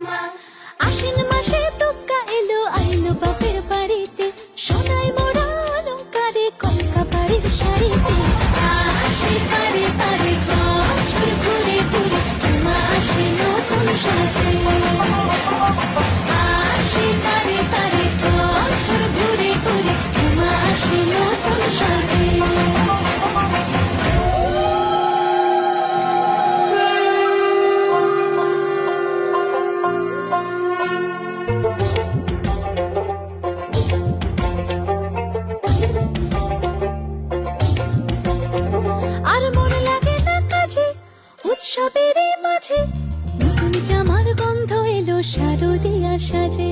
আশ্বিন মাসে তুক্কা এলো আইলো বাপের বাড়িতে, সোনাই মোড়া অলংকারে কলকা বাড়ির শাড়িতে। আসে পারে পারে বছর ঘুরে ঘুরে, মা আসে নতুন সাজে। আসে পারে পারে বছর ঘুরে ঘুরে, মা আসে নতুন সাজে। আর মন লাগে না কাজে উৎসবের মাঝে, নতুন জামার গন্ধ এলো শারদিয়া সাজে।